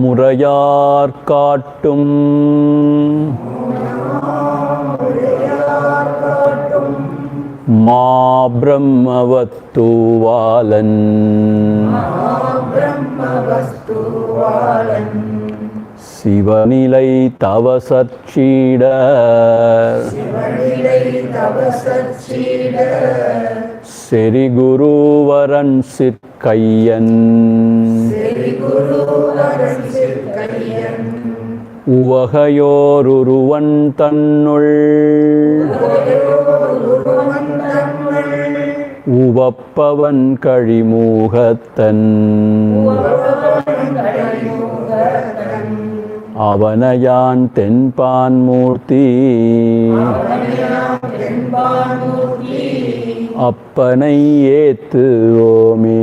முறையார் காட்டும் மாப்ரம்மவஸ்துவாலன் சிவநிலை தவசற்சீட செரி குருவரன் சிற்கையன் உவகையோருருவன் தன்னுள் உவப்பவன் கழிமூகத்தன் அவனையான் தென்பான் மூர்த்தி அப்பனை ஏத்து ஓமே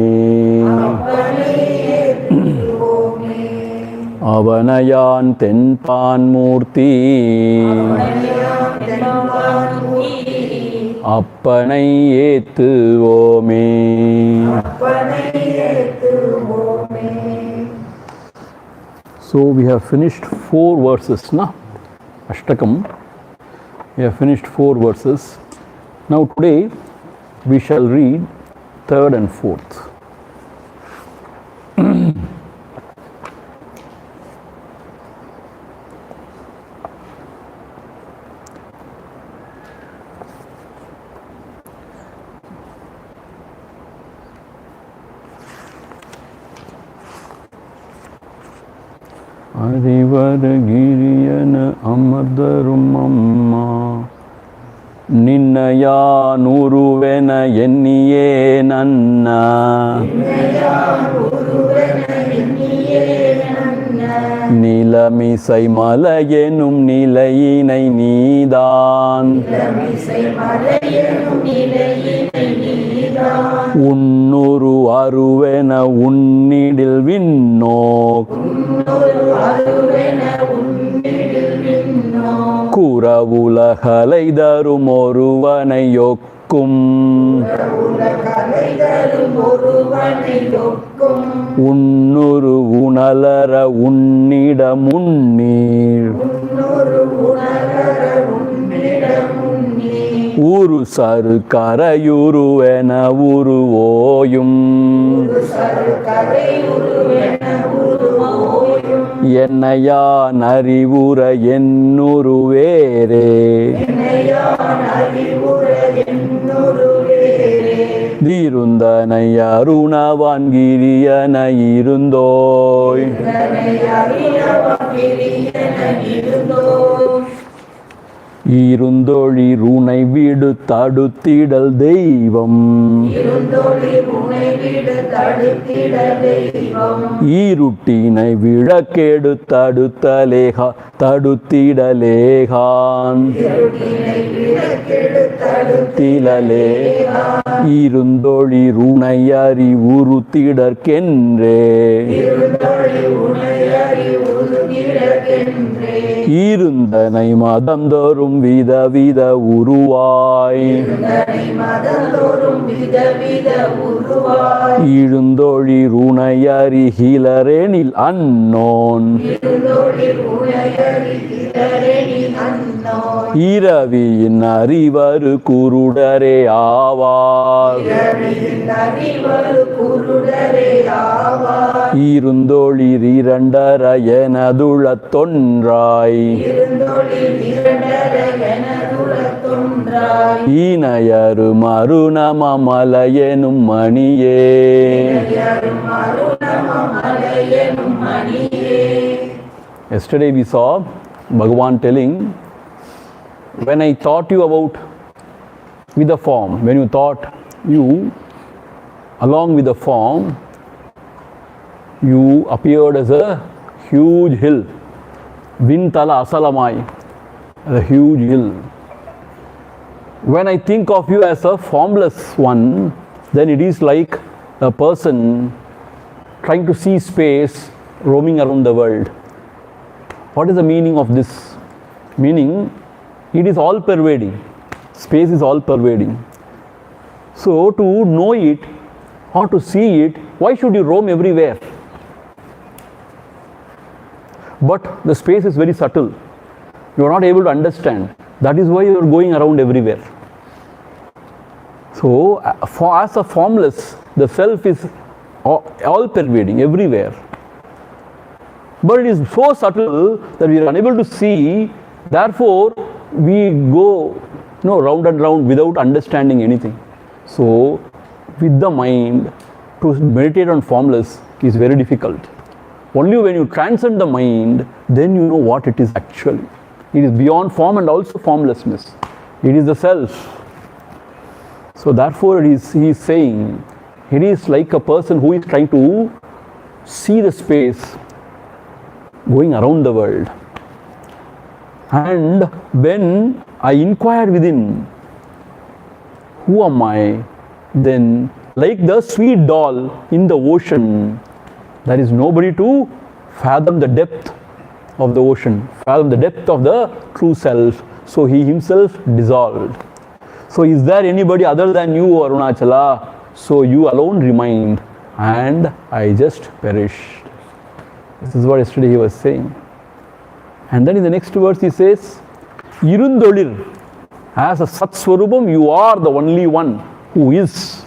அவனையான் தென்பான் மூர்த்தி அப்பனை ஏத்து ஓமே. So we have finished 4 verses, na? Ashtakam. We have finished 4 verses. Now today we shall read 3rd and 4th. அறிவருகிரியன அமர்தரும் அம்மா நின்னையானுருவென எண்ணியே நன்ன நிலமிசை மலையெனும் நிலையினை நீதான் உன்னுரு அருவென உன்னிடில் விண்ணோக் குறவுலகலை தரும் ஒருவனை யொக்கும் உன்னுரு உணலற உன்னிட முன்னீர் உரு சரு கரையுருவென உருவோயும் என்னையான் அறிவுற என்னுரு வேரே தீருந்தனை அருணவான்கிரியன இருந்தோய் இருந்தொழிருனை விடு தடுத்திடல் தெய்வம் ஈருட்டினை விழக்கெடு தடுத்திடலேகான் இருந்தொழிருனை அறிவுறுத்திடற்கென்றே இருந்தனை மதம் தோறும் விதவித உருவாய் இருந்தொழிருணையறிகிலரெனில் அன்னோன் இரவியின் அறிவரு குருடரே ஆவார் இருந்தொழிர் இரண்டர எனதுள தொன்றாய் ஈனையரும் அருணமமலையெனும் மணியே. Yesterday we saw Bhagavan telling, when I taught you about with the form, when you taught you along with the form, you appeared as a huge hill. Vintala Asalamai, a huge hill. When I think of you as a formless one, then it is like a person trying to see space roaming around the world. What is the meaning of this? Meaning, it is all pervading. Space is all pervading. So, to know it or to see it, why should you roam everywhere? But the space is very subtle. You are not able to understand. That is why you are going around everywhere. So, as a formless, the self is all pervading everywhere. But it is so subtle that we are unable to see. Therefore, we go round and round without understanding anything. So, with the mind, to meditate on formless is very difficult. Only when you transcend the mind, then you know what it is actually. It is beyond form and also formlessness. It is the self. So therefore he is saying, it is like a person who is trying to see the space going around the world. And when I inquire within, who am I? Then like the sweet doll in the ocean, there is nobody to fathom the depth of the ocean, fathom the depth of the true self. So he himself dissolved. So is there anybody other than you, Arunachala? So you alone remained and I just perished. This is what yesterday he was saying. And then in the next verse he says, Irundolir, as a Sat Swarupam, you are the only one who is.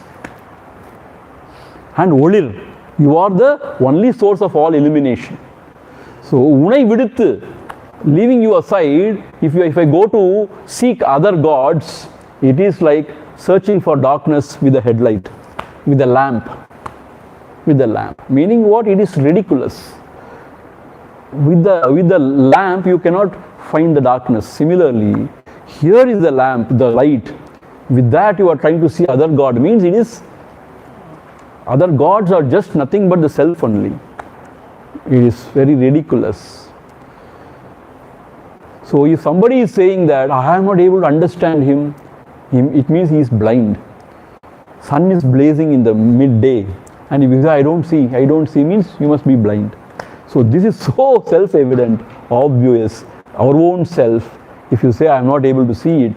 And Olir, you are the only source of all illumination. So, unai viduthu, leaving you aside, if I go to seek other gods, it is like searching for darkness with a headlight, with a lamp. With the lamp. Meaning what? It is ridiculous. With the lamp, you cannot find the darkness. Similarly, here is the lamp, the light. With that, you are trying to see other God. Means it is other gods are just nothing but the self only. It is very ridiculous. So if somebody is saying that I am not able to understand him, it means he is blind. Sun is blazing in the midday, and if you say I don't see means you must be blind. So this is so self-evident, obvious, our own self. If you say I am not able to see it,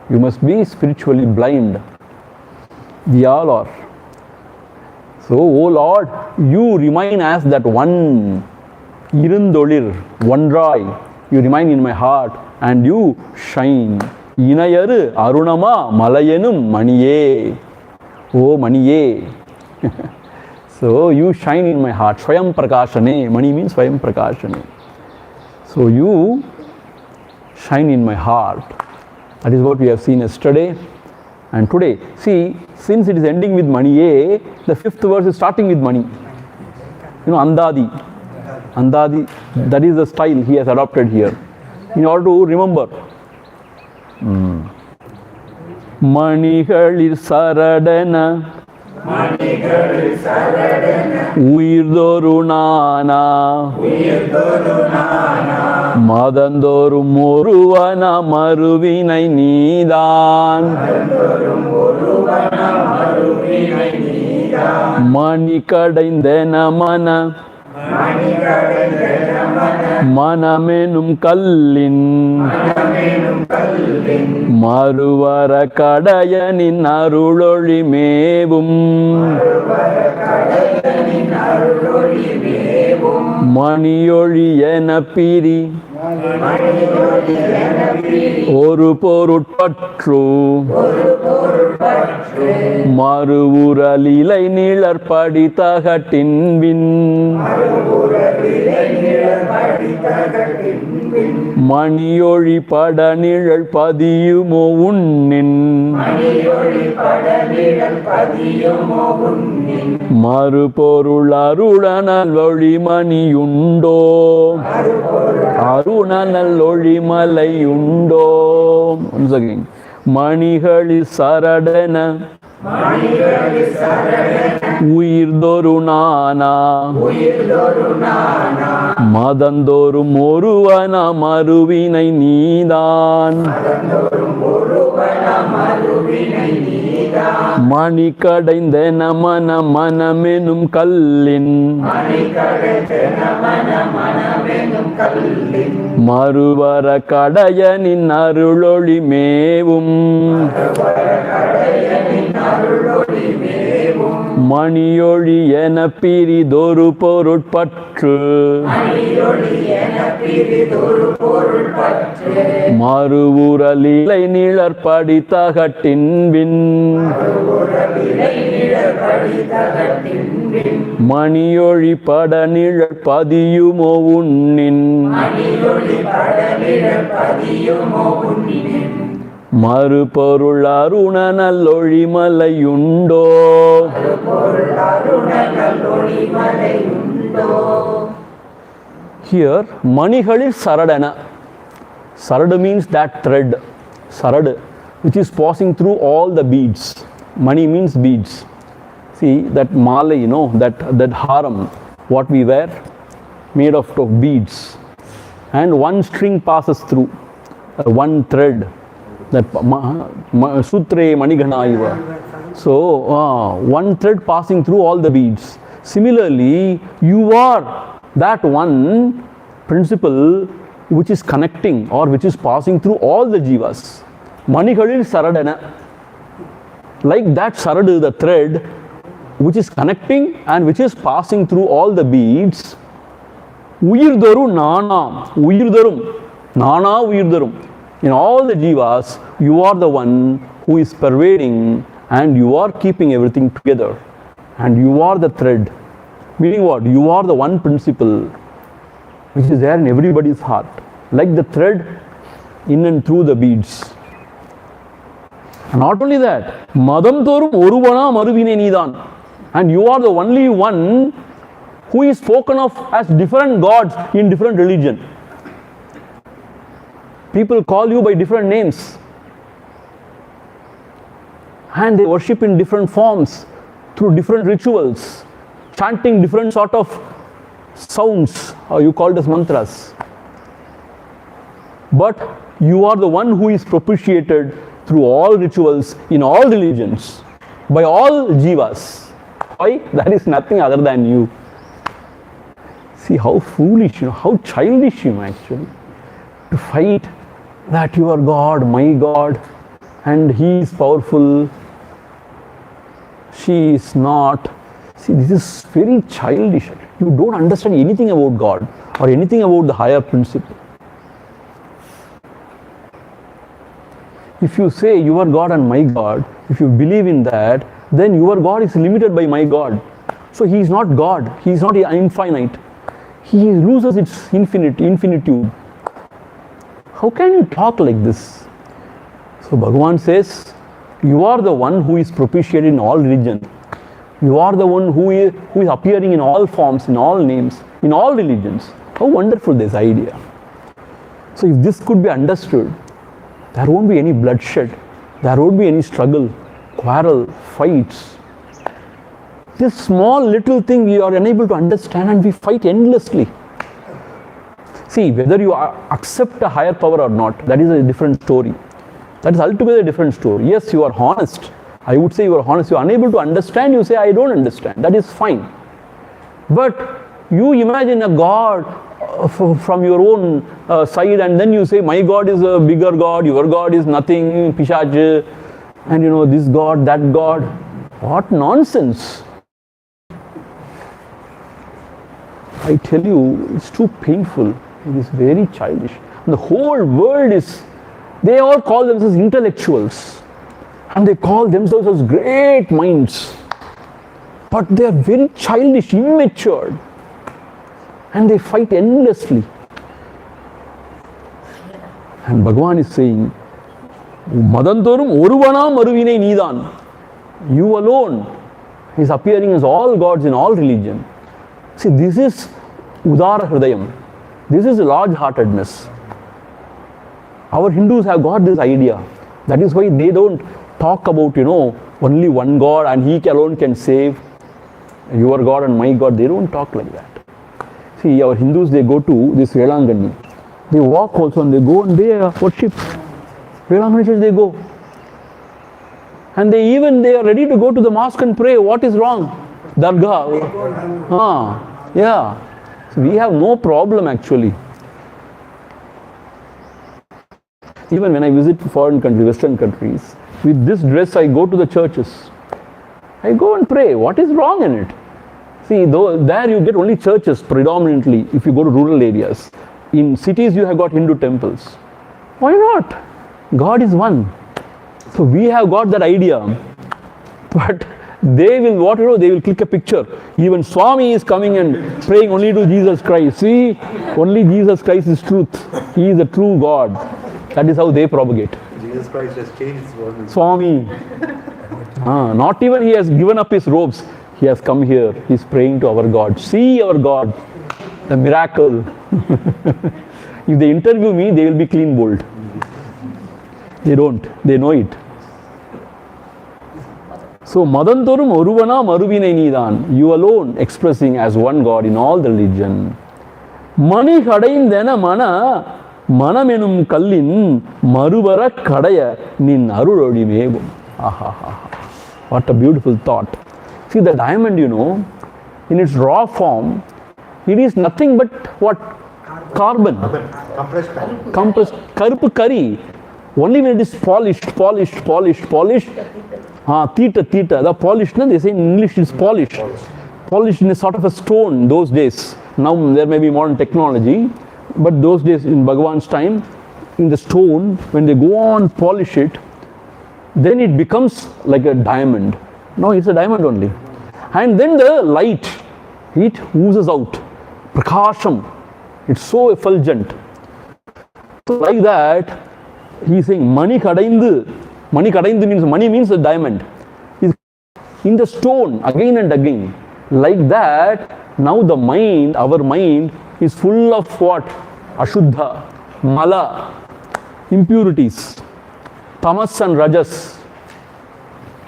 you must be spiritually blind. We all are. So, O Lord, you remain as that one, Irundolir, one joy. You remain in my heart and you shine. Inayaru Arunama Malayenum Maniye. Oh Maniye. So, you shine in my heart. Swayam Prakashane. Mani means Swayam Prakashane. So, you shine in my heart. That is what we have seen yesterday. And today, see, since it is ending with Maniye, the fifth verse is starting with Mani. Andadi. Andadi, that is the style he has adopted here. In order to remember. Manigalir Saradana. Uirdorunana. Madandorum Moruvana Maruvinai Nidan. Manikadaindena Mana. Manamenum Kallin. Maruvara Kadayanin Aruloli Mevum. மணியொழி என பிரி ஒரு பொருட்பற்று மறுவுரலிலை நிழற்படி தகட்டின் win மணியொழி பட நிழல் பதியுமோ உன்னின் மறுபொருள் அருளனல் ஒளிமணியுண்டோ அருணனல் ஒளிமலையுண்டோ. Once again. மணிகளில் சரடன உயிர்தொரு நானா மதந்தோறும் ஒருவன மறுவினை நீதான் மணி கடைந்தன மன மனமெனும் கல்லின் மறுவர கடையனின் அருளொளி மேவும் மணியொழி என பிரிதொரு பொருட்பற்று மறுவுரலிலை நிழற்படி தகட்டின் வின் மணியொழி பட நிழற் பதியுமோ உன்னின் மறுபொருள் அருணனல் ஒளிமலையுண்டோ. Here, மணிகளில் சரடன. Sarad means that thread. Sarad, which is passing through all the beads. Mani means beads. See, that mala, you know, that haram, what we wear, made of beads. And one string passes through, one thread. That sutre manigana iva. So one thread passing through all the beads. Similarly, you are that one principle which is connecting or which is passing through all the jivas. Manigalil saradana. Like that sarad, the thread which is connecting and which is passing through all the beads. Uyirdaru nana. Uyirdarum. Nana uyirdarum. In all the jivas, you are the one who is pervading and you are keeping everything together. And you are the thread. Meaning what? You are the one principle which is there in everybody's heart. Like the thread in and through the beads. And not only that, Madam Thorum Oruvana Maruvine Nidan. And you are the only one who is spoken of as different gods in different religion. People call you by different names. And they worship in different forms, through different rituals, chanting different sort of sounds, or you call it as mantras. But you are the one who is propitiated through all rituals, in all religions, by all jivas. Why? That is nothing other than you. See how foolish, how childish you are actually. To fight that you are God, my God, and He is powerful, she is not. See, this is very childish. You don't understand anything about God or anything about the higher principle. If you say you are God and my God, if you believe in that, then your God is limited by my God. So He is not God. He is not infinite. He loses its infinitude. How can you talk like this? So Bhagavan says, you are the one who is propitiated in all religion. You are the one who is appearing in all forms, in all names, in all religions. How wonderful this idea. So if this could be understood, there won't be any bloodshed. There won't be any struggle, quarrel, fights. This small little thing we are unable to understand and we fight endlessly. See, whether you accept a higher power or not, that is a different story. That is altogether a different story. Yes, you are honest. I would say you are honest. You are unable to understand, you say, I don't understand. That is fine. But you imagine a God from your own side and then you say, my God is a bigger God, your God is nothing, Pishaj, and this God, that God. What nonsense. I tell you, it's too painful. It is very childish. And the whole world is, they all call themselves intellectuals. And they call themselves as great minds. But they are very childish, immature. And they fight endlessly. And Bhagavan is saying, Madantorum Oruvana Maruvine Nidan. You alone. He is appearing as all gods in all religion. See, this is Udara Hridayam. This is large-heartedness. Our Hindus have got this idea. That is why they don't talk about, only one God and He alone can save. Your God and my God, they don't talk like that. See, our Hindus, they go to this Velangani. They walk also and they go and they worship. Velangani church they go. And they are ready to go to the mosque and pray. What is wrong? Dargah. Yeah. So we have no problem actually. Even when I visit foreign countries, Western countries, with this dress I go to the churches. I go and pray. What is wrong in it? See, there you get only churches predominantly if you go to rural areas. In cities you have got Hindu temples. Why not? God is one. So we have got that idea. But they will, they will click a picture. Even Swami is coming and praying only to Jesus Christ. See, only Jesus Christ is truth. He is the true God. That is how they propagate. Jesus Christ has changed Swami. Not even he has given up his robes. He has come here. He is praying to our God. See our God. The miracle. If they interview me, they will be clean bowled. They don't. They know it. So, Madantorum Oruvana Maruvine Nidan. You alone expressing as one God in all the religion. Mani Kadain Dena Mana Manamenum Kallin Maruvara Kadaya Nin Arurodi Mevum. What a beautiful thought. See, the diamond, in its raw form, it is nothing but what? Carbon. Compressed. Karupu curry. Only when it is polished. Theta. The polished, they say in English is polished. Polished in a sort of a stone those days. Now there may be modern technology, but those days in Bhagavan's time, in the stone, when they go on polish it, then it becomes like a diamond. No, it's a diamond only. And then the light, it oozes out. Prakasham. It's so effulgent. So like that, he is saying, Mani Kadaindu. Mani Kadaindu means, Mani means a diamond. Is in the stone again and again. Like that, now the mind, our mind, is full of what? Ashuddha, Mala, impurities, Tamas and Rajas.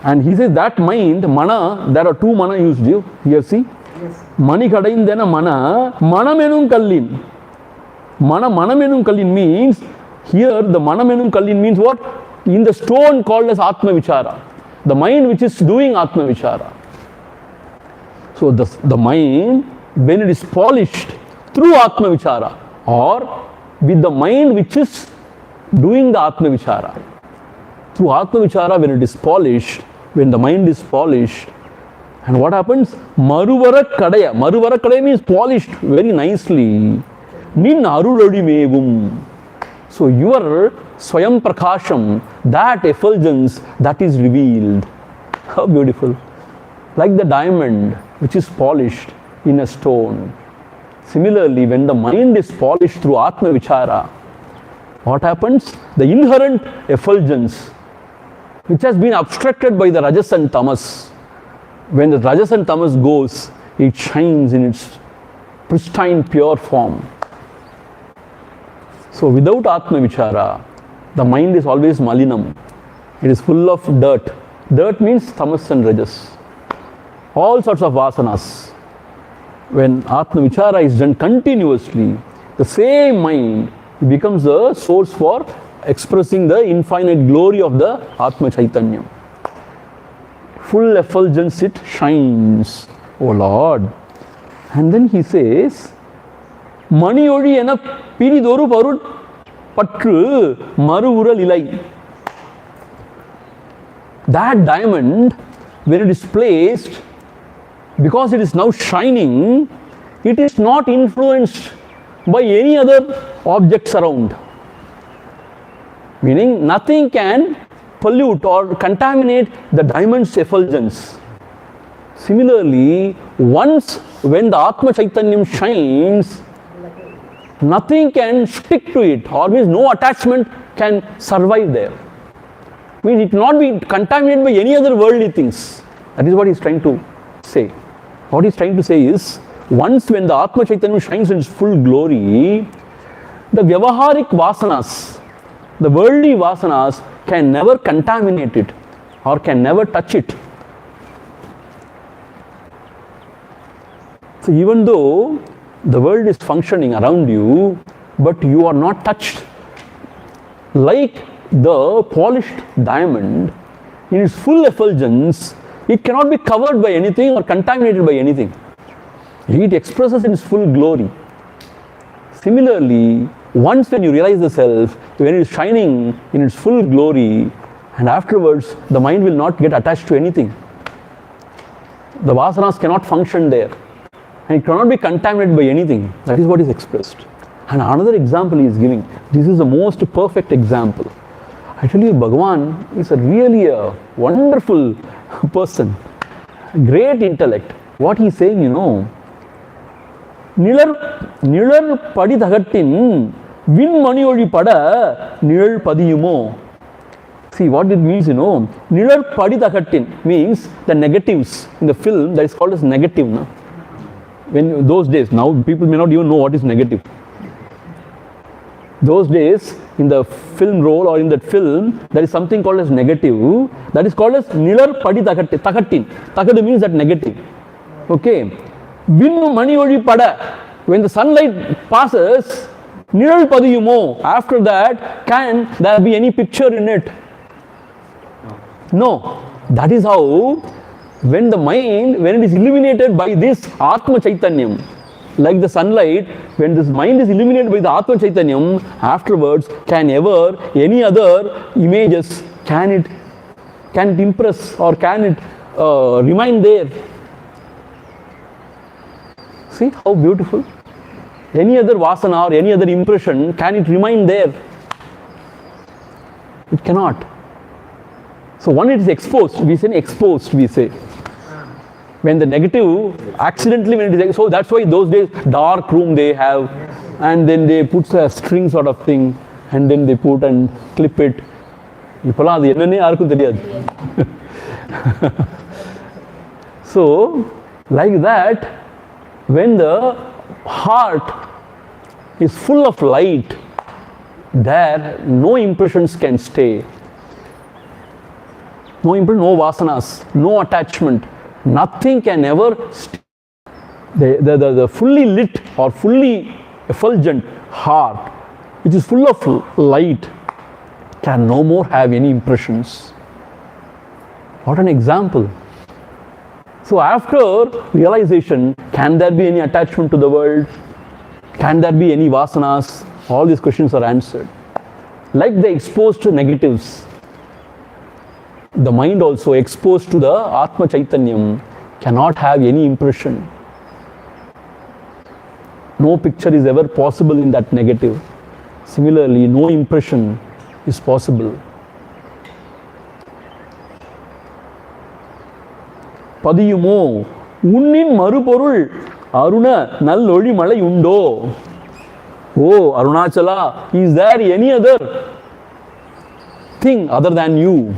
And he says that mind, Mana, there are two Mana used here, see? Yes. Mani Kadaindena Mana, Manamenum Kallin. Manamenum Kallin means, here the Manamenum Kallin means what? In the stone called as Atma Vichara. The mind which is doing Atma Vichara. So the mind, when it is polished through Atma Vichara, or with the mind which is doing the Atma Vichara. Through Atma Vichara, when it is polished, when the mind is polished, and what happens? Maruvara Kadaya. Maruvara Kadaya means polished very nicely. Nin Aruradi Mevum. So your Swayam Prakasham, that effulgence, that is revealed. How beautiful. Like the diamond which is polished in a stone. Similarly, when the mind is polished through Atma Vichara, what happens? The inherent effulgence which has been obstructed by the Rajas and Tamas. When the Rajas and Tamas goes, it shines in its pristine pure form. So without Atma Vichara, the mind is always malinam. It is full of dirt. Dirt means Tamas and Rajas. All sorts of vasanas. When Atma Vichara is done continuously, the same mind becomes the source for expressing the infinite glory of the Atma Chaitanya. Full effulgence it shines, O Lord. And then he says, Mani Odi ena piridoru parut patru maruvural ilai. That diamond, when it is placed, because it is now shining, it is not influenced by any other objects around. Meaning nothing can pollute or contaminate the diamond's effulgence. Similarly, once when the Atma Chaitanyam shines, nothing can stick to it, or means no attachment can survive there. Means it cannot be contaminated by any other worldly things. That is what he is trying to say. What he is trying to say is, once when the Atma Chaitanya shines in its full glory, the Vyavaharik Vasanas, the worldly Vasanas, can never contaminate it or can never touch it. So even though the world is functioning around you, but you are not touched. Like the polished diamond, in its full effulgence, it cannot be covered by anything or contaminated by anything. It expresses in its full glory. Similarly, once when you realize the self, when it is shining in its full glory, and afterwards the mind will not get attached to anything. The vasanas cannot function there, and it cannot be contaminated by anything. That is what is expressed. And another example he is giving. This is the most perfect example. I tell you, Bhagavan is really a wonderful person, great intellect. What he is saying, நிழற் படிதகட்டின் விண்மணியொளி பட நிழல் பதியுமோ. See what it means, நிழற் படிதகட்டின் means the negatives in the film, that is called as negative. No? When those days, now people may not even know what is negative. Those days, in the film role or in that film, there is something called as negative. That is called as நிழற் படிதகட்டின். தகட்டின். தகடு means that negative. Okay. Vinnu Manioli Pada. When the sunlight passes, Nirul Padiyumo. After that, can there be any picture in it? No. That is how, when the mind, when it is illuminated by this Atma Chaitanyam, like the sunlight, when this mind is illuminated by the Atma Chaitanyam, afterwards, can ever any other images, can it impress or can it remain there? See how beautiful. Any other vasana or any other impression, can it remain there? It cannot. So when it is exposed, we say. When the negative, accidentally when it is, so that's why those days dark room they have, and then they put a string sort of thing, and then they put and clip it. So, like that, when the heart is full of light, there no impressions can stay. No impression, no vasanas, no attachment. Nothing can ever stay. The fully lit or fully effulgent heart, which is full of light, can no more have any impressions. What an example. So after realization, can there be any attachment to the world? Can there be any vasanas? All these questions are answered. Like the exposed to negatives, the mind also exposed to the Atma Chaitanyam cannot have any impression. No picture is ever possible in that negative. Similarly, no impression is possible. Padiyumo, unnin maruporul, Aruna Nallolimalai undo. Oh, Arunachala, is there any other thing other than you?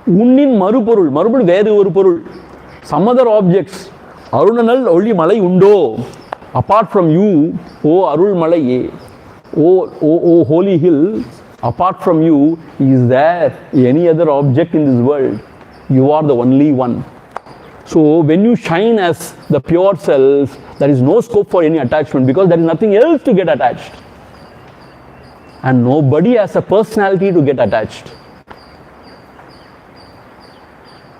Unnin maruporul, marupul veru oru porul. Some other objects, Arunanal Nallolimalai undo. Apart from you, O Arul Malai, O holy hill, apart from you, is there any other object in this world? You are the only one. So when you shine as the pure self, there is no scope for any attachment because there is nothing else to get attached. And nobody has a personality to get attached.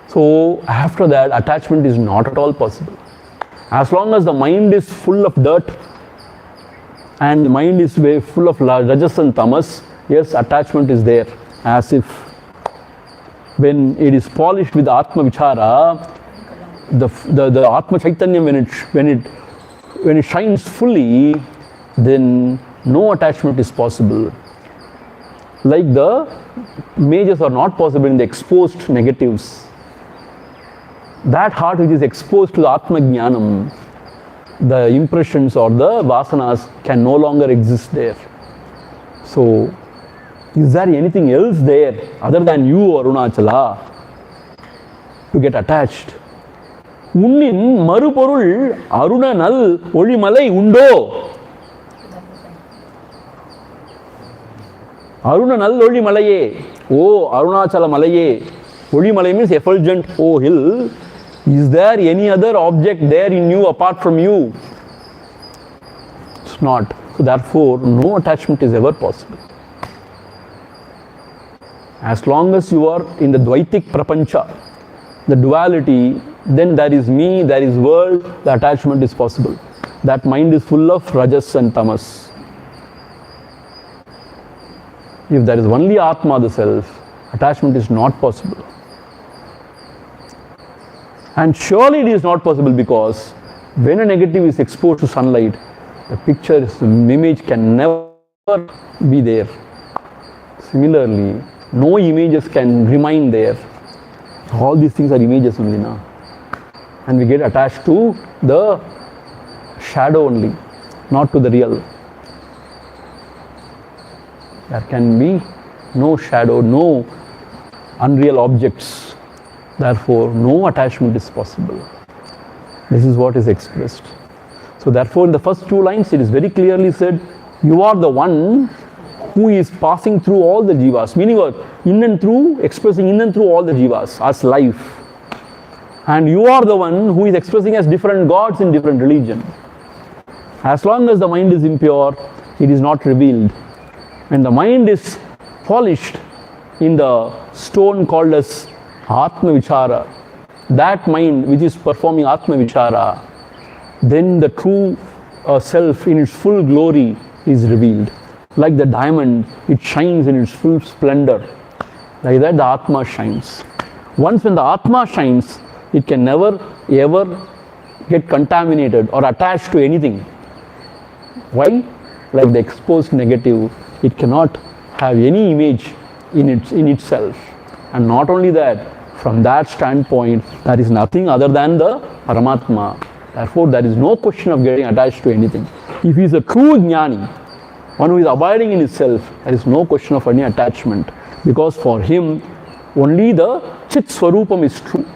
So after that, attachment is not at all possible. As long as the mind is full of dirt and the mind is full of rajas and tamas, yes, attachment is there. As if when it is polished with Atma Vichara, the Atma Chaitanya, when it when it shines fully, then no attachment is possible. Like the images are not possible in the exposed negatives. That heart which is exposed to the Atma Jnanam, the impressions or the vasanas can no longer exist there. So, is there anything else there other than you, Arunachala, to get attached? Unnin maruporul Arunanal Olimalai undo. Arunanal Olimalaye. Oh, Arunachala Malaye. Olimalai means effulgent, oh hill. Is there any other object there in you apart from you? It's not. So therefore, no attachment is ever possible. As long as you are in the Dvaitik Prapancha, the duality, then there is me, there is world, the attachment is possible. That mind is full of rajas and tamas. If there is only Atma, the self, attachment is not possible. And surely it is not possible because when a negative is exposed to sunlight, the picture, the image can never be there. Similarly, no images can remain there. All these things are images only now. And we get attached to the shadow only, not to the real. There can be no shadow, no unreal objects. Therefore, no attachment is possible. This is what is expressed. So therefore, in the first two lines, it is very clearly said, you are the one who is passing through all the jivas, meaning in and through, expressing in and through all the jivas as life. And you are the one who is expressing as different gods in different religion. As long as the mind is impure, it is not revealed. When the mind is polished in the stone called as Atma Vichara, that mind which is performing Atma Vichara, then the true self in its full glory is revealed. Like the diamond, it shines in its full splendor. Like that the Atma shines. Once when the Atma shines, it can never ever get contaminated or attached to anything. Why? Like the exposed negative, it cannot have any image in itself. And not only that, from that standpoint, there is nothing other than the Paramatma. Therefore, there is no question of getting attached to anything. If he is a true Jnani, one who is abiding in himself, there is no question of any attachment. Because for him, only the Chit Swarupam is true.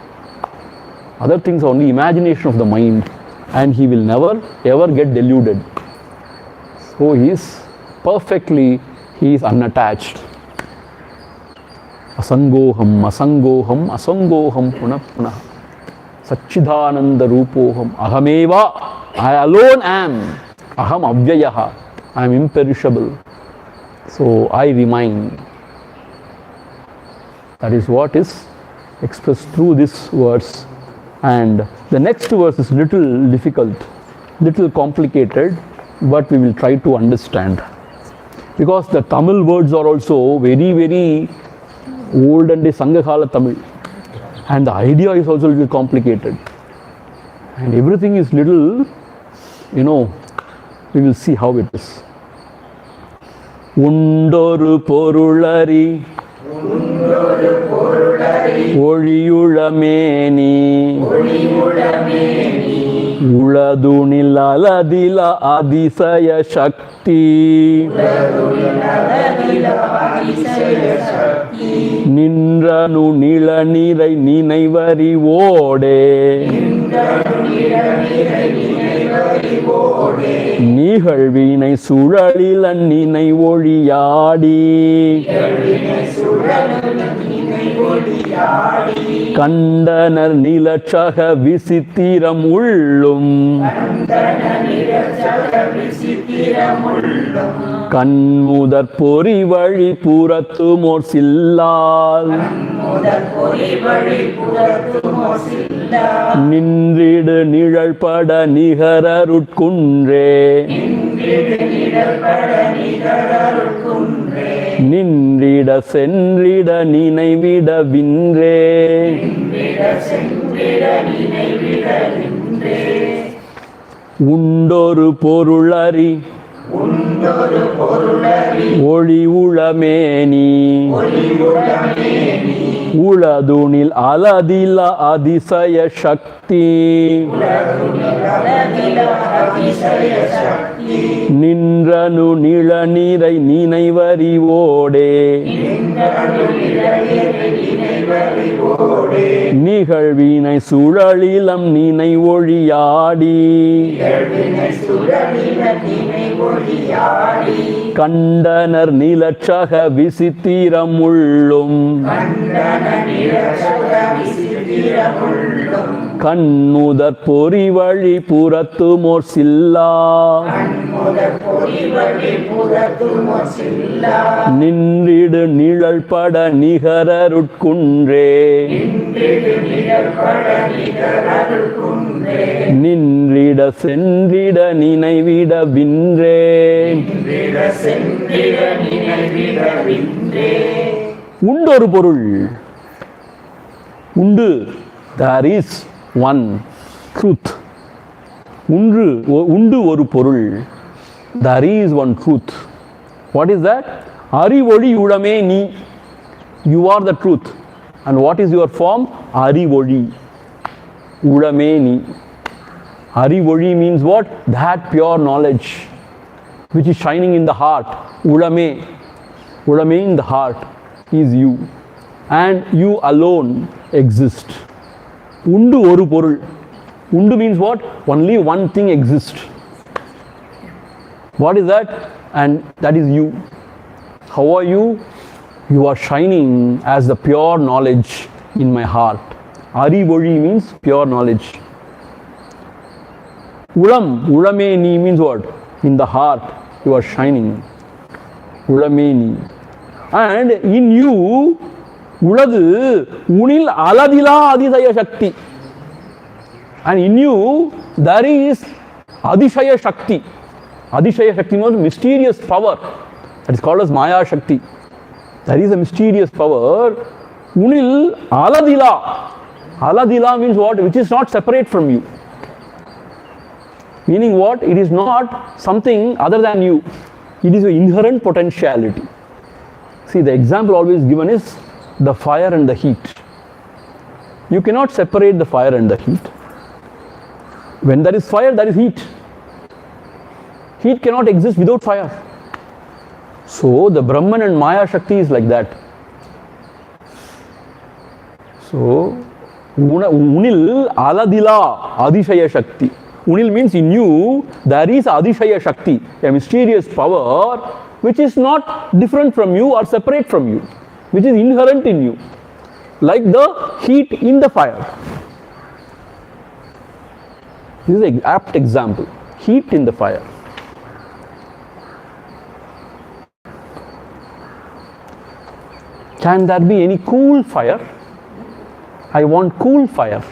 Other things are only imagination of the mind. And he will never ever get deluded. So he is unattached. Asangoham, asangoham, asangoham punah punah. Satchidananda rupoham. Ahameva, I alone am. Aham avyayaha. I am imperishable. So I remain. That is what is expressed through this verse. And the next verse is little difficult, little complicated, but we will try to understand. Because the Tamil words are also very, very old and Sangakala Tamil. And the idea is also a little complicated. And everything is little, we will see how it is. Undoru porulari Oliyulameni Uladunil aladila adisaya shakti Nindranu nila nirai ninaivari ode Nihalvinai suralilan ninai oliyadi Kandanar nilachaha visithiram ullum Kanmudar pori vali purathumor sillal Nindridu nizhalpada nihararutkunre Nindrida senrida ninaivida vinre உண்டொரு பொருளறி ஒளி உளமேனி உளதுனில் அலதில அதிசய சக்தி நின்றனு நிழநீரை நினைவறிவோடே நிகழ்வினை சுழலிலம் நினை ஒழியாடி கண்டனர் நிலச்சக விசித்திரம் உள்ளும் கண்முதற் பொறி வழி புறத்துமோர் சில்லா நின்றிடு நிழல் பட நிகரருட்குன்றே நின்றிட சென்றிட நினைவிட வின்றே உண்டொரு பொருள் உண்டு. There is one truth. உண்டு ஒரு பொருள். There is one truth. What is that? அறிவொளி உளமே நீ. You are the truth. And what is your form? அறிவொளி உளமே நீ. அறிவொளி means what? That pure knowledge which is shining in the heart. உளமே in the heart is you. And you alone exist. உண்டு ஒரு பொருள். உண்டு means what? Only one thing exists. What is that? And that is you. How are you? You are shining as the pure knowledge in my heart. Arivoli means pure knowledge. Ulameni means what? In the heart you are shining. Ulameni. And in you, Uladu, Unil Aladila Adisaya Shakti. And in you, there is Adishaya Shakti. Adishaya Shakti means mysterious power. That is called as Maya Shakti. There is a mysterious power. Unil Aladila. Aladila means what? Which is not separate from you. Meaning what? It is not something other than you. It is an inherent potentiality. See, the example always given is the fire and the heat. You cannot separate the fire and the heat. When there is fire, there is heat. Heat cannot exist without fire. So, the Brahman and Maya Shakti is like that. So, Unil Aladila Adishaya Shakti. Unil means in you, there is Adishaya Shakti, a mysterious power which is not different from you or separate from you, which is inherent in you, like the heat in the fire. This is an apt example. Heat in the fire. Can there be any cool fire? I want cool fire.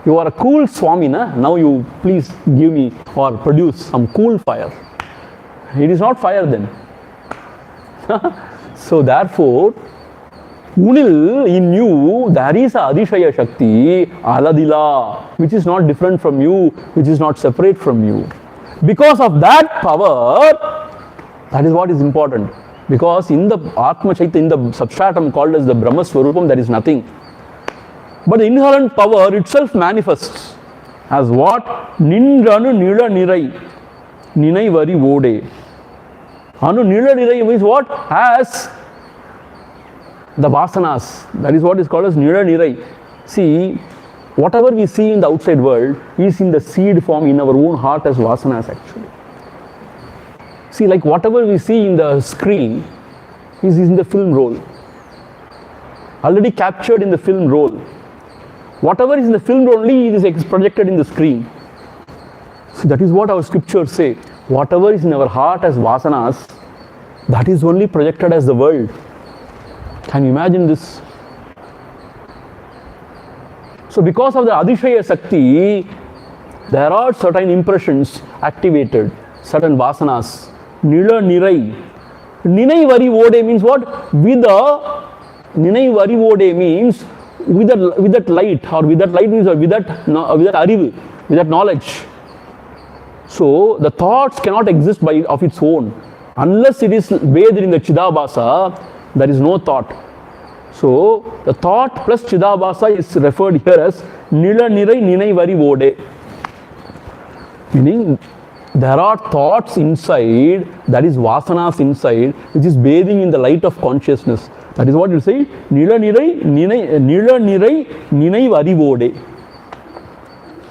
You are a cool Swami, na? Now you please give me or produce some cool fire. It is not fire then. So therefore, Unil in you, there is a Adishaya Shakti, Aladila, which is not different from you, which is not separate from you. Because of that power, that is what is important. Because in the Atma Chaitanya, in the substratum called as the Brahma Swarupam, there is nothing. But the inherent power itself manifests as what? Nindranu Nila Nirai, Ninai Vari Vode. Anu Nila Nirai means what? As the vasanas. That is what is called as Nila Nirai. See, whatever we see in the outside world is in the seed form in our own heart as vasanas actually. See, like whatever we see in the screen is in the film roll. Already captured in the film roll. Whatever is in the film only is projected in the screen. So that is what our scriptures say. Whatever is in our heart as vasanas, that is only projected as the world. Can you imagine this? So because of the Adishaya Shakti, there are certain impressions activated, certain vasanas. Nila Nirai. Ninai Vari Vode means what? With the Ninai Vari Vode means with that light, or with that light means or with that arivu. with that knowledge. So the thoughts cannot exist by of its own. Unless it is bathed in the Chidabhasa, there is no thought. So the thought plus Chidabhasa is referred here as Nila Nirai Ninai Vari Vode. Meaning there are thoughts inside, that is vasanas inside, which is bathing in the light of consciousness. That is what you say, Nila Nirai Ninai Vari Vode.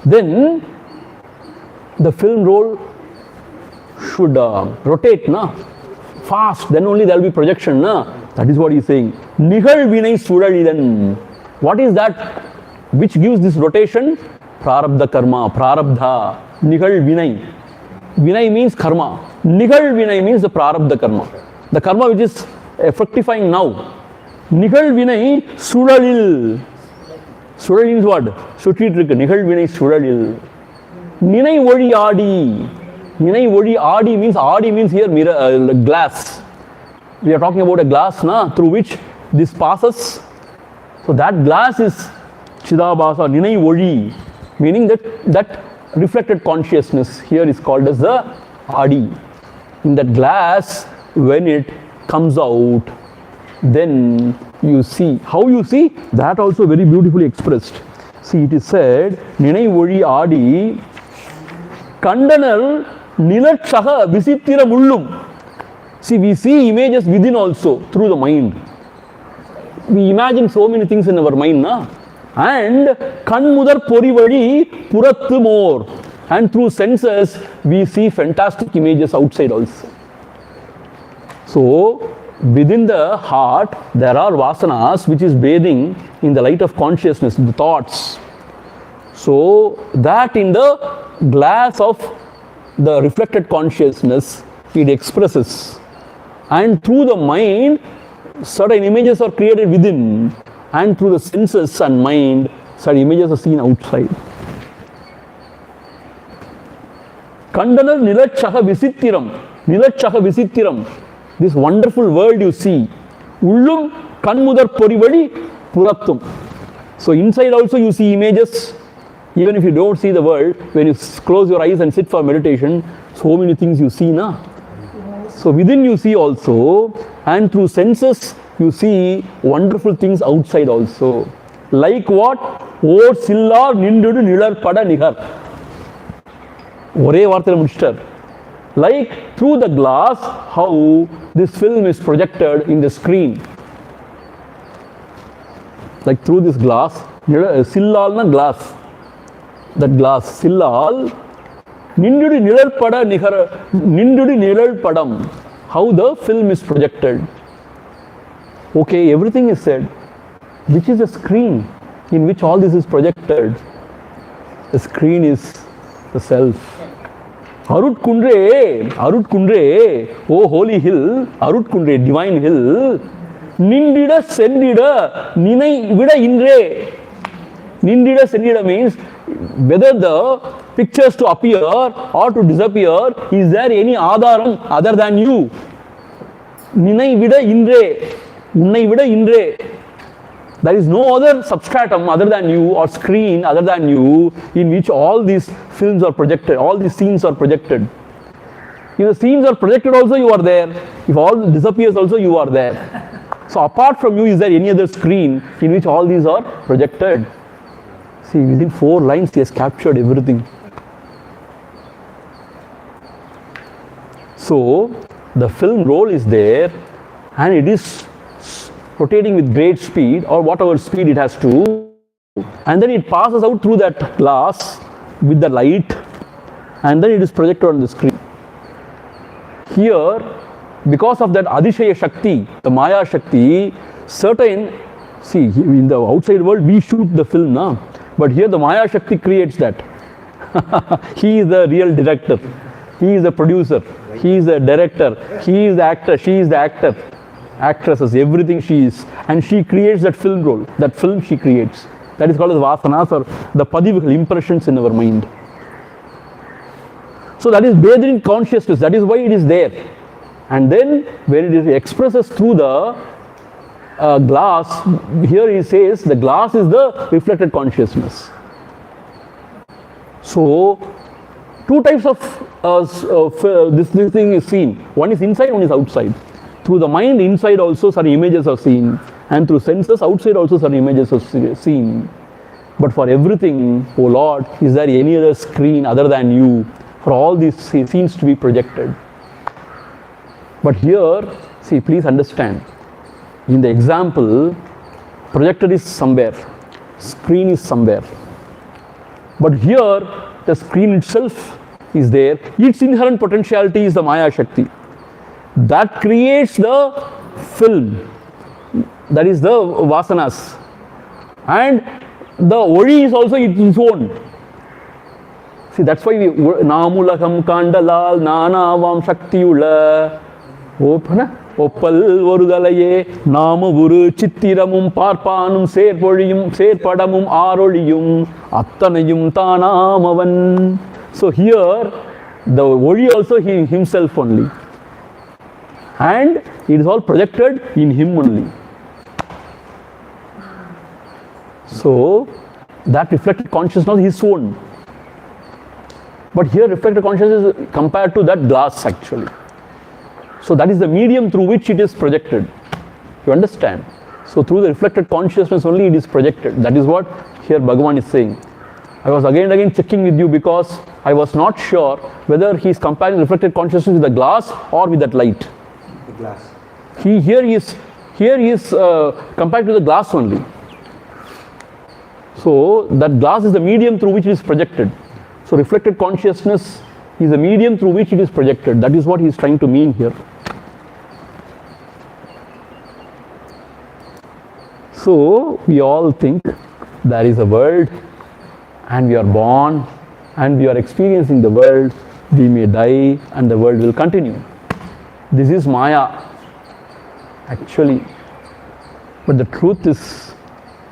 Then the film roll should rotate fast, then only there will be projection. That is what he is saying. Nihal Vinay Suralidan. What is that which gives this rotation? Prarabdha karma, prarabdha. Nihal Vinay. Vinay means karma. Nihal Vinay means the prarabdha karma. The karma which is fructifying now. Nihal Vinay Suralil. Suralil is what? Sutti Trik. Nihal Vinay Suralil. Ninai Voli Adi. Ninai Voli Adi means here mirror, glass. We are talking about a glass through which this passes. So that glass is Chidabhasa, Ninai Voli, meaning that reflected consciousness here is called as the Adi. In that glass, when it comes out, then you see. How you see? That also very beautifully expressed. See, it is said, Ninai Voli Adi Kandanar Nilakshaha Visitira Mullum. See, we see images within also through the mind. We imagine so many things in our mind, and Kanmudar Porivadi Purattu more. And through senses, we see fantastic images outside also. So, within the heart, there are vasanas which is bathing in the light of consciousness, the thoughts. So, that in the glass of the reflected consciousness, it expresses. And through the mind, certain images are created within. And through the senses and mind, certain images are seen outside. Kandanar Nilakshaha Visittiram. Nilakshaha Visittiram. This wonderful world you see. Ullum Kanmudar Porivadi Purattum. So inside also you see images. Even if you don't see the world, when you close your eyes and sit for meditation, so many things you see, So within you see also, and through senses you see wonderful things outside also. Like what? Or Sillar Nindudu Nilar Pada Nihar. Ore Varthala Mudichtar. Like through the glass, how this film is projected in the screen. Like through this glass, Sillal na glass. That glass, Sillal, Nindudi Nilal Pada Nihara, Nindudi Nilal Padam. How the film is projected. Okay, everything is said. Which is the screen in which all this is projected? The screen is the self. Arut Kundre, oh holy hill, Arut Kundre, divine hill, Nindida Sendida, Ninai Vida Indre. Nindida Sendida means whether the pictures to appear or to disappear, is there any Adharam other than you? Ninai Vida Indre, Unnai Vida Indre. There is no other substratum other than you or screen other than you in which all these films are projected, all these scenes are projected. If the scenes are projected also you are there. If all disappears also you are there. So apart from you, is there any other screen in which all these are projected? See, within 4 lines he has captured everything. So the film roll is there and it is rotating with great speed or whatever speed it has to, and then it passes out through that glass with the light and then it is projected on the screen. Here, because of that Adishaya Shakti, the Maya Shakti, certain, see, in the outside world we shoot the film now, but here the Maya Shakti creates that. He is the real director, he is the producer, he is the director, he is the actor, she is the actor. Actresses, everything she is, and she creates that film role, that film she creates. That is called as vasanas or the padivakal impressions in our mind. So that is bathed in consciousness, that is why it is there. And then when it is expresses through the glass, here he says the glass is the reflected consciousness. So, two types of this thing is seen. One is inside, one is outside. Through the mind, inside also certain images are seen, and through senses, outside also certain images are seen. But for everything, oh Lord, is there any other screen other than you for all these scenes to be projected? But here, see, please understand, in the example, projector is somewhere, screen is somewhere. But here, the screen itself is there. Its inherent potentiality is the Maya Shakti. That creates the film, that is the vasanas. And the Ori is also its own. See, that's why we Namulakam Kandalal Nanavam Shaktiyula Oppal Vorudalaye Namavuru Chittiramum Parpanum Serpodiyum Serpadamum Aroliyum Attanayum Tanamavan. So here the Ori also himself only. And it is all projected in him only. So that reflected consciousness is his own. But here reflected consciousness is compared to that glass actually. So that is the medium through which it is projected. You understand? So through the reflected consciousness only it is projected. That is what here Bhagavan is saying. I was again and again checking with you because I was not sure whether he is comparing reflected consciousness with the glass or with that light. The glass. Here he is compared to the glass only. So that glass is the medium through which it is projected. So reflected consciousness is the medium through which it is projected. That is what he is trying to mean here. So we all think there is a world and we are born and we are experiencing the world. We may die and the world will continue. This is Maya actually. But the truth is,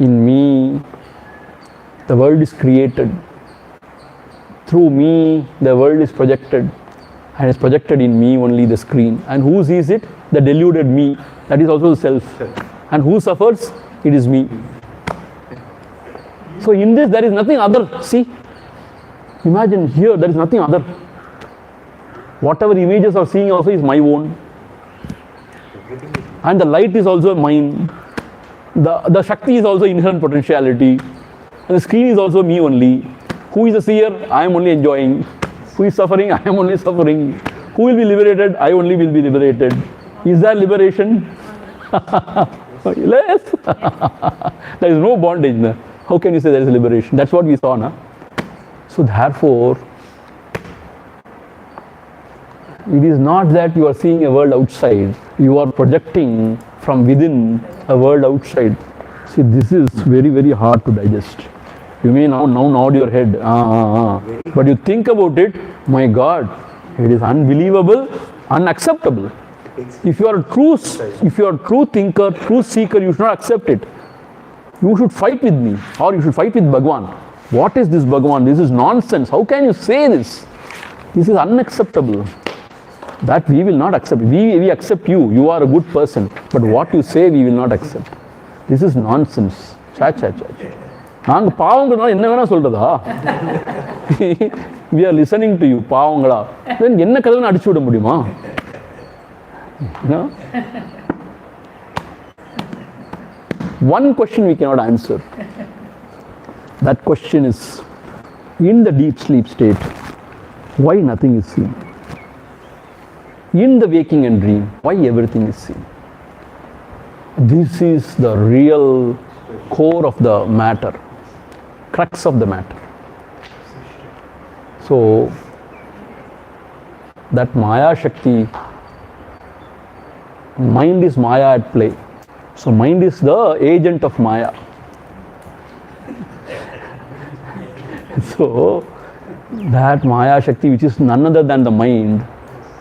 in me the world is created. Through me, the world is projected, and is projected in me only, the screen. And who sees it? The deluded me. That is also the self. And who suffers? It is me. So in this, there is nothing other. See, imagine here, there is nothing other. Whatever images are seeing also is my own. And the light is also mine. The Shakti is also inherent potentiality. And the screen is also me only. Who is the seer? I am only enjoying. Who is suffering? I am only suffering. Who will be liberated? I only will be liberated. Is there liberation? Yes. There is no bondage. Na? How can you say there is liberation? That's what we saw. Na? So therefore, it is not that you are seeing a world outside. You are projecting from within a world outside. See, this is very, very hard to digest. You may now nod your head, but you think about it, my God, it is unbelievable, unacceptable. If you are a true thinker, true seeker, you should not accept it. You should fight with me, or you should fight with Bhagavan. What is this Bhagavan? This is nonsense. How can you say this? This is unacceptable. That we will not accept. We accept you. You are a good person. But what you say, we will not accept. This is nonsense. நாங்க பாவங்கள்னா என்ன வேணா சொல்றதா? We are listening to you, பாவங்களா? Then என்ன கதவுன்னு அடிச்சு விட முடியுமா? No? One question we cannot answer. That question is, in the deep sleep state, why nothing is seen? In the waking and dream, why everything is seen? This is the real core of the matter, crux of the matter. So, that Maya Shakti, mind is Maya at play. So, mind is the agent of Maya. So, that Maya Shakti, which is none other than the mind,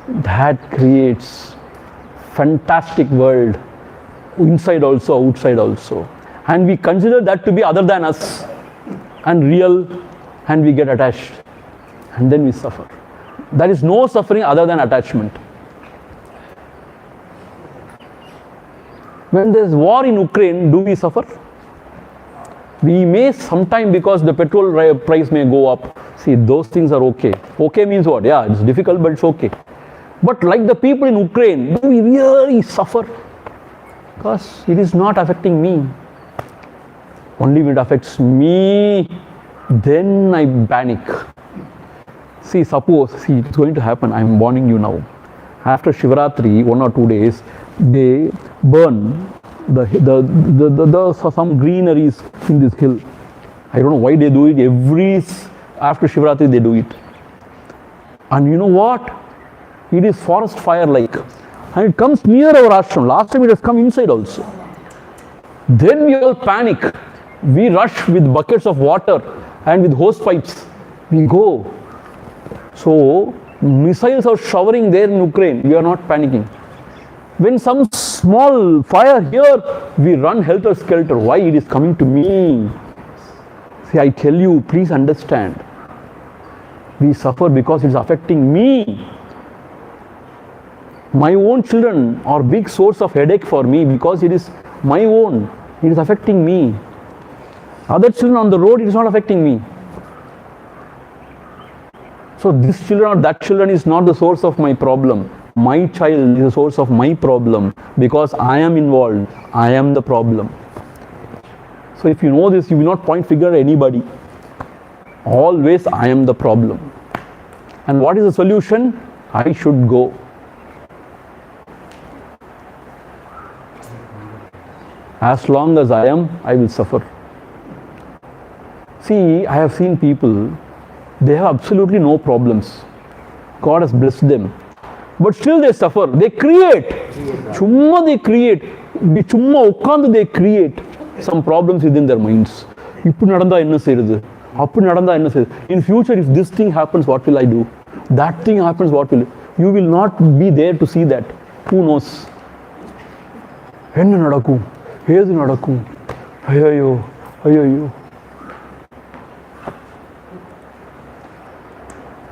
that creates fantastic world, inside also, outside also. And we consider that to be other than us and real, and we get attached. And then we suffer. There is no suffering other than attachment. When there is war in Ukraine, do we suffer? We may sometime, because the petrol price may go up, See, those things are okay. Okay means what? Yeah, it's difficult, but it's okay. But like the people in Ukraine, do we really suffer? Because it is not affecting me. Only when it affects me, then I panic. See, suppose, it's going to happen. I'm warning you now. After Shivaratri, 1 or 2 days, they burn some greeneries in this hill. I don't know why they do it. After Shivaratri they do it. And you know what? It is forest fire like. And it comes near our ashram. Last time it has come inside also. Then we all panic. We rush with buckets of water and with hose pipes. We go. So, missiles are showering there in Ukraine. We are not panicking. When some small fire here, we run helter-skelter. Why? It is coming to me. See, I tell you, please understand. We suffer because it is affecting me. My own children are big source of headache for me because it is my own. It is affecting me. Other children on the road, it is not affecting me. So this children or that children is not the source of my problem. My child is the source of my problem because I am involved. I am the problem. So if you know this, you will not point finger at anybody. Always I am the problem. And what is the solution? I should go. As long as I am, I will suffer. See, I have seen people, they have absolutely no problems. God has blessed them. But still they suffer. They create. Chumma they create. Chumma ukkandu they create some problems within their minds. In future, if this thing happens, what will I do? That thing happens, what will you will not be there to see that. Who knows? Enna nadakum? Hedu nadakum? Ayyo, ayyo.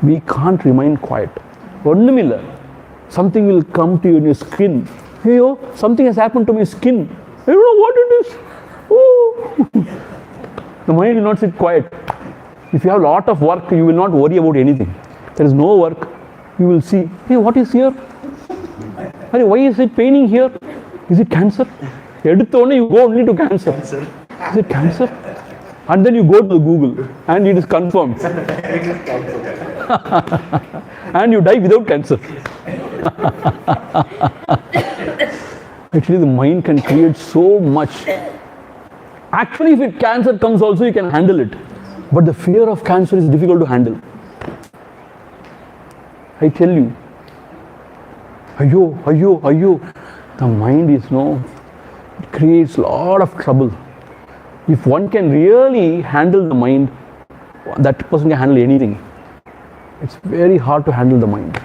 We can't remain quiet. Something will come to you in your skin. Hey, something has happened to my skin. I don't know what it is. Oh. The mind will not sit quiet. If you have a lot of work, you will not worry about anything. There is no work. You will see, hey, what is here? Why is it paining here? Is it cancer? You go only to cancer. Is it cancer? And then you go to Google and it is confirmed. And you die without cancer. Actually, the mind can create so much. Actually, if cancer comes also, you can handle it. But the fear of cancer is difficult to handle. I tell you. Ayyo. The mind is it creates a lot of trouble. If one can really handle the mind, that person can handle anything. It's very hard to handle the mind.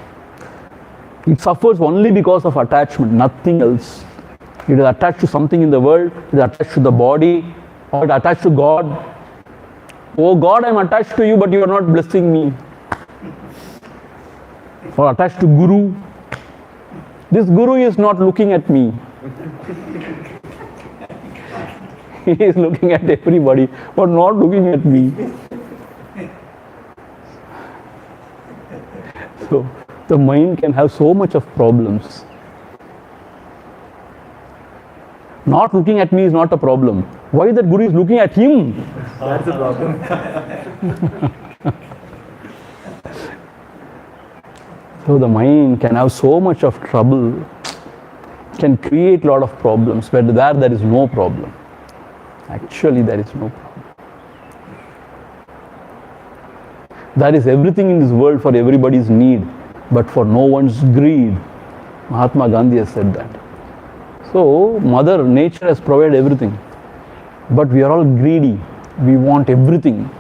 It suffers only because of attachment, nothing else. It is attached to something in the world, it is attached to the body, or it is attached to God. Oh God, I am attached to you, but you are not blessing me. Or attached to Guru. This Guru is not looking at me. He is looking at everybody, but not looking at me. So, the mind can have so much of problems. Not looking at me is not a problem. Why that Guru is looking at him? That's the problem. So the mind can have so much of trouble, can create a lot of problems, but there is no problem. Actually, there is no problem. There is everything in this world for everybody's need, but for no one's greed. Mahatma Gandhi has said that. So, Mother Nature has provided everything, but we are all greedy. We want everything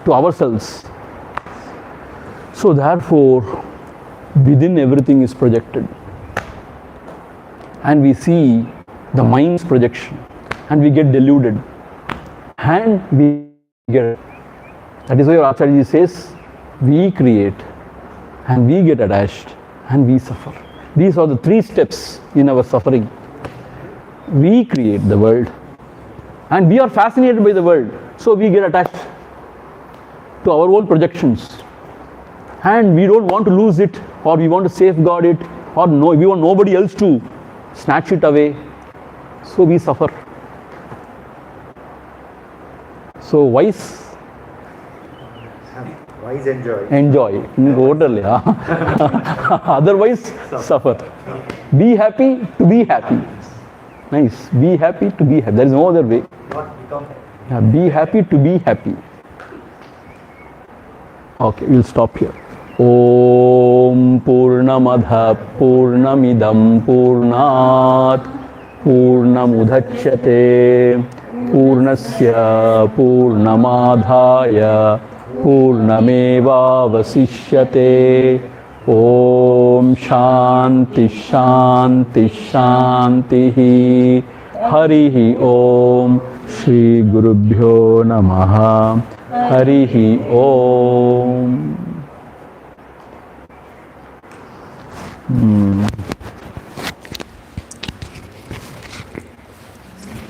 to ourselves. So, therefore, within everything is projected. And we see the mind's projection, and we get deluded. And we get. That is why our Acharya says, we create, and we get attached, and we suffer. These are the 3 steps in our suffering. We create the world, and we are fascinated by the world, so we get attached. to our own projections. And we don't want to lose it, or we want to safeguard it, or no, we want nobody else to snatch it away. So we suffer. So wise enjoy. Totally. Otherwise suffer. Be happy to be happy. Nice. Be happy to be happy. There is no other way. Yeah, be happy to be happy. Okay, we'll stop here. Om Purnamadha Purnamidam Purnat Purnamudachyate Purnasya Purnamadhaya Purnameva Vasishyate. Om Shanti Shanti Shanti. Harihi Om. Shri Gurubhyo Namaha. Harihi Om.